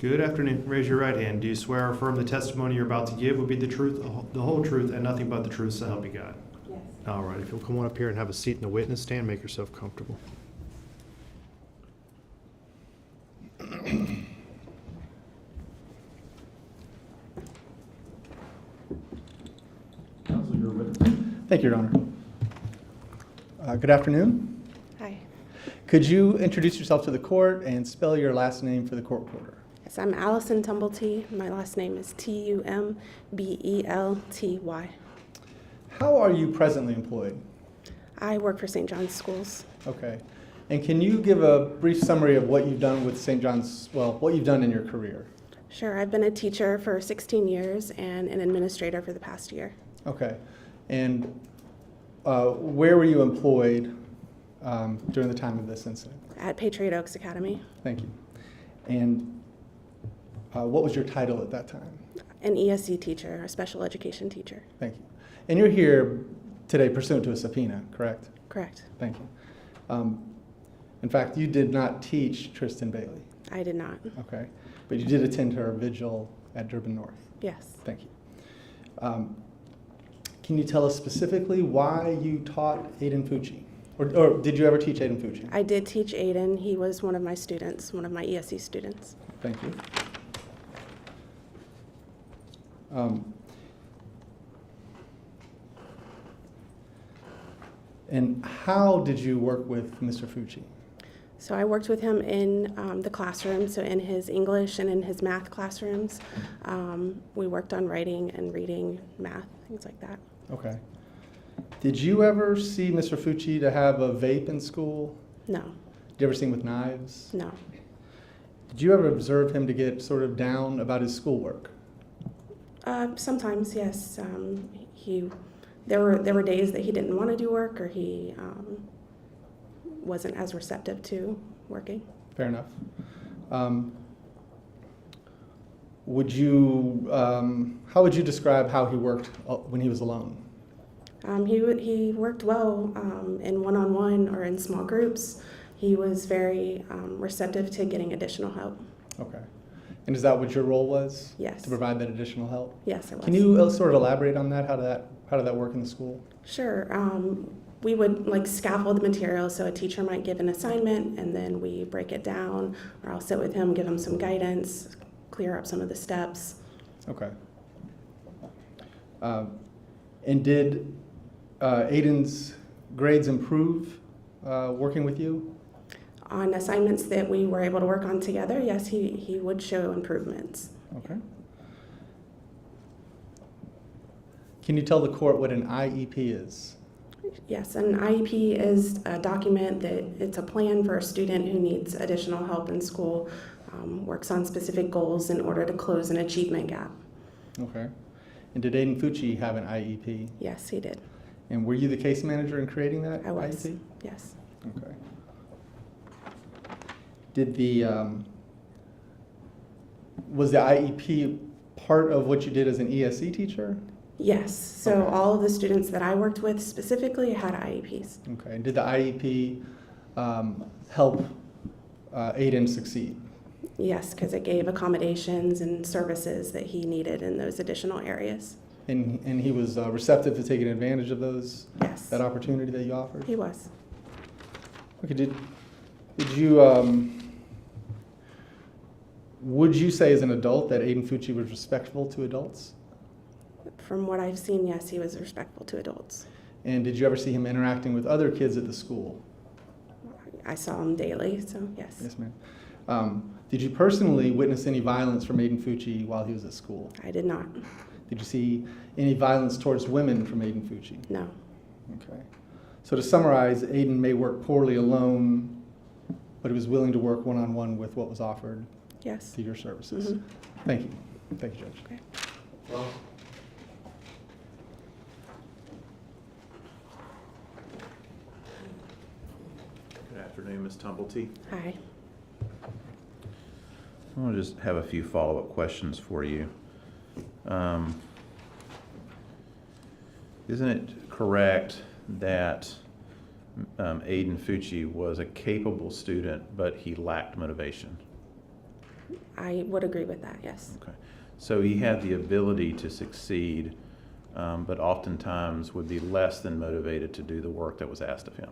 Good afternoon. Raise your right hand. Do you swear or affirm the testimony you're about to give will be the truth, the whole truth, and nothing but the truth, so help you God? Yes. All right. If you'll come on up here and have a seat in the witness stand, make yourself comfortable. Counsel, you're a witness. Thank you, Your Honor. Good afternoon. Hi. Could you introduce yourself to the court and spell your last name for the court reporter? Yes, I'm Allison Tumblety. My last name is Tumbelty. How are you presently employed? I work for St. John's Schools. Okay. And can you give a brief summary of what you've done with St. John's, what you've done in your career? Sure, I've been a teacher for 16 years and an administrator for the past year. Okay. And where were you employed during the time of this incident? At Patriot Oaks Academy. Thank you. And what was your title at that time? An ESC teacher, a special education teacher. Thank you. And you're here today pursuant to a subpoena, correct? Correct. Thank you. In fact, you did not teach Tristan Bailey. I did not. Okay. But you did attend her vigil at Durban North. Yes. Thank you. Can you tell us specifically why you taught Aidan Fucci? Or did you ever teach Aidan Fucci? I did teach Aiden. He was one of my students, one of my ESC students. Thank you. And how did you work with Mr. Fucci? So I worked with him in the classroom, so in his English and in his math classrooms. We worked on writing and reading, math, things like that. Okay. Did you ever see Mr. Fucci to have a vape in school? No. Did you ever see him with knives? No. Did you ever observe him to get sort of down about his schoolwork? Sometimes, yes. There were days that he didn't want to do work, or he wasn't as receptive to working. Fair enough. How would you describe how he worked when he was alone? He worked well in one-on-one or in small groups. He was very receptive to getting additional help. Okay. And is that what your role was? Yes. To provide that additional help? Yes, it was. Can you sort of elaborate on that? How did that work in the school? Sure. We would scaffold the material, so a teacher might give an assignment and then we break it down, or I'll sit with him, give him some guidance, clear up some of the steps. Okay. And did Aiden's grades improve working with you? On assignments that we were able to work on together, yes, he would show improvements. Okay. Can you tell the court what an IEP is? Yes, an IEP is a document that it's a plan for a student who needs additional help in school, works on specific goals in order to close an achievement gap. Okay. And did Aidan Fucci have an IEP? Yes, he did. And were you the case manager in creating that I was. IEP? Yes. Okay. Did was the IEP part of what you did as an ESC teacher? Yes. So Okay. all of the students that I worked with specifically had IEPs. Okay. And did the IEP help Aidan succeed? Yes, because it gave accommodations and services that he needed in those additional areas. And he was receptive to taking advantage of Yes. that opportunity that you offered? He was. Okay. Did you would you say as an adult that Aidan Fucci was respectful to adults? From what I've seen, yes, he was respectful to adults. And did you ever see him interacting with other kids at the school? I saw him daily, so yes. Yes, ma'am. Did you personally witness any violence from Aidan Fucci while he was at school? I did not. Did you see any violence towards women from Aidan Fucci? No. Okay. So to summarize, Aidan may work poorly alone, but he was willing to work one-on-one with what was offered Yes. to your services. Mhm. Thank you. Thank you, Judge. Okay. Well, Good afternoon, Ms. Tumblety. Hi. I want to just have a few follow-up questions for you. Isn't it correct that Aidan Fucci was a capable student, but he lacked motivation? I would agree with that, yes. Okay. So he had the ability to succeed, but oftentimes would be less than motivated to do the work that was asked of him.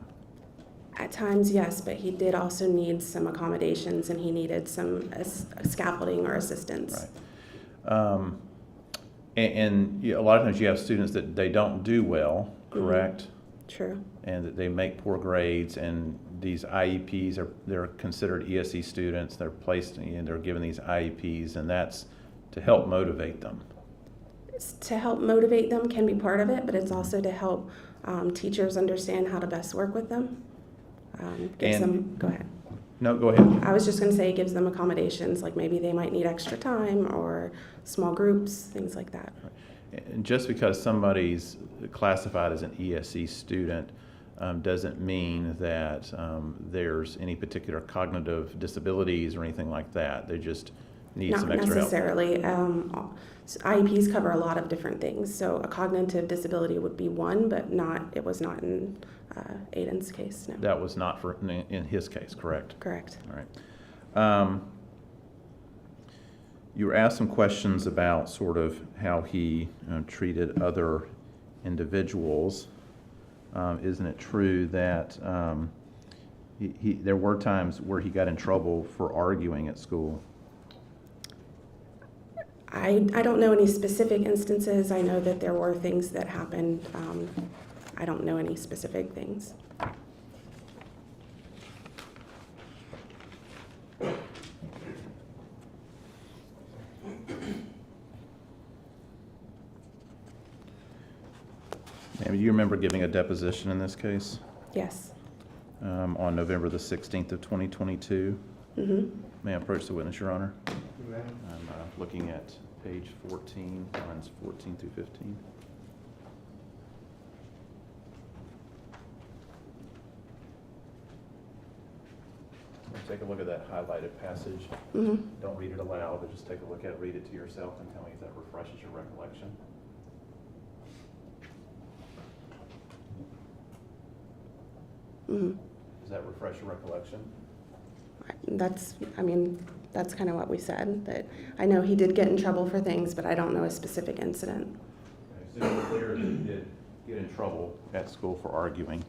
At times, yes, but he did also need some accommodations and he needed some scaffolding or assistance. Right. And a lot of times you have students that they don't do well, correct? True. And that they make poor grades, and these IEPs they're considered ESE students. They're placed and they're given these IEPs, and that's to help motivate them. To help motivate them can be part of it, but it's also to help teachers understand how to best work with them. Go ahead. No, go ahead. I was just going to say it gives them accommodations, like maybe they might need extra time or small groups, things like that. And just because somebody's classified as an ESE student doesn't mean that there's any particular cognitive disabilities or anything like that. They just need Not some extra help. necessarily. IEPs cover a lot of different things. So a cognitive disability would be one, but it was not in Aiden's case, no. That was not in his case, correct? Correct. All right. You were asked some questions about sort of how he treated other individuals. Isn't it true that there were times where he got in trouble for arguing at school? I don't know any specific instances. I know that there were things that happened. I don't know any specific things. Ma'am, do you remember giving a deposition in this case Yes. on November the 16th of 2022? Mm-hmm. May I approach the witness, Your Honor? I'm looking at page 14, lines 14 through 15. Take a look at that highlighted passage. Mm-hmm. Don't read it aloud, but just take a look at it, read it to yourself, and tell me if that refreshes your recollection. Mm-hmm. Does that refresh your recollection? That's kind of what we said, but I know he did get in trouble for things, but I don't know a specific incident. Okay, so it's clear that he did get in trouble at school for arguing.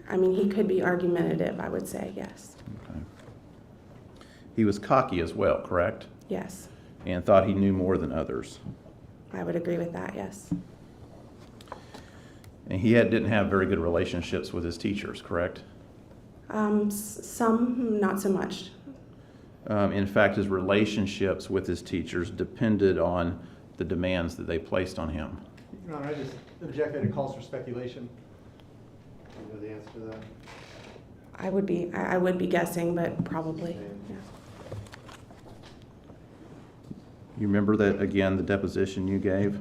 I mean, he could be argumentative, I would say, yes. Okay. He was cocky as well, correct? Yes, And thought he knew more than others. I would agree with that, yes. And he didn't have very good relationships with his teachers, correct? Some, not so much. In fact, his relationships with his teachers depended on the demands that they placed on him. Your Honor, I just object that it calls for speculation. Do you know the answer to that? I would be guessing, but probably, yeah. You remember that, again, the deposition you gave?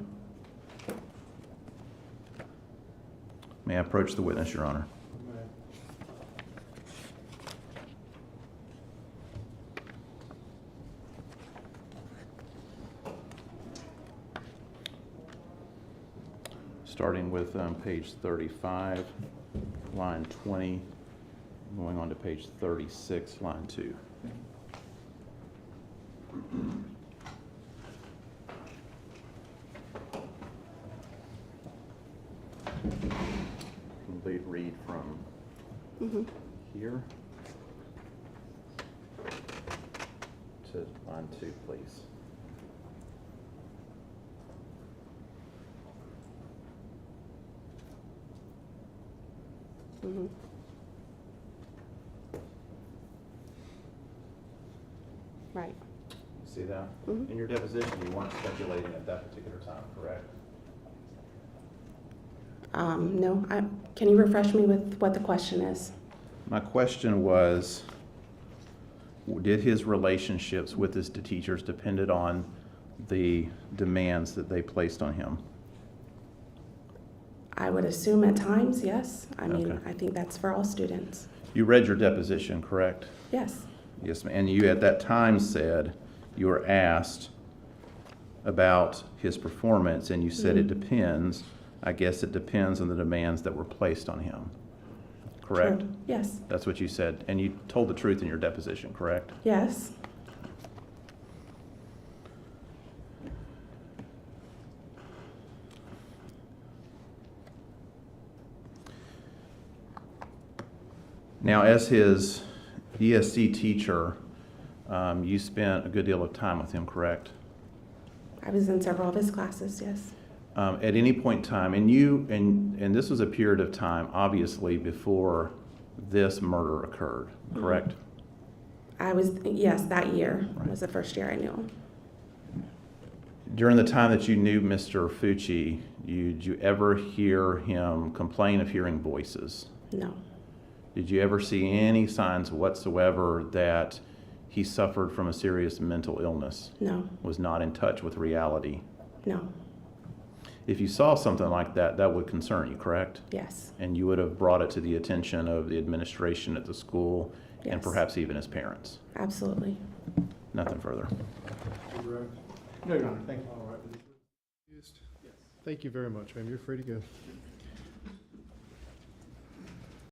May I approach the witness, Your Honor? Starting with page 35, line 20, going on to page 36, line 2. Complete read from Mm-hmm. here to line 2, please. Mm-hmm. Right. See that? Mhm. In your deposition, you weren't speculating at that particular time, correct? No, can you refresh me with what the question is? My question was, did his relationships with his teachers depended on the demands that they placed on him? I would assume at times, yes. I mean, Okay. I think that's for all students. You read your deposition, correct? Yes, Yes, ma'am. And you at that time said you were asked about his performance, and you said it depends. I guess it depends on the demands that were placed on him. Correct? true. Yes, That's what you said, and you told the truth in your deposition, correct? yes. Now, as his ESC teacher, you spent a good deal of time with him, correct? I was in several of his classes, yes. At any point in time, and this was a period of time, obviously, before this murder occurred, correct? Yes, that year Right. was the first year I knew him. During the time that you knew Mr. Fucci, did you ever hear him complain of hearing voices? No, Did you ever see any signs whatsoever that he suffered from a serious mental illness, no, was not in touch with reality? no, If you saw something like that, that would concern you, correct? yes, And you would have brought it to the attention of the administration at the school and Yes. perhaps even his parents. absolutely. Nothing further. No, Your Honor, thank you. Thank you very much, ma'am. You're free to go.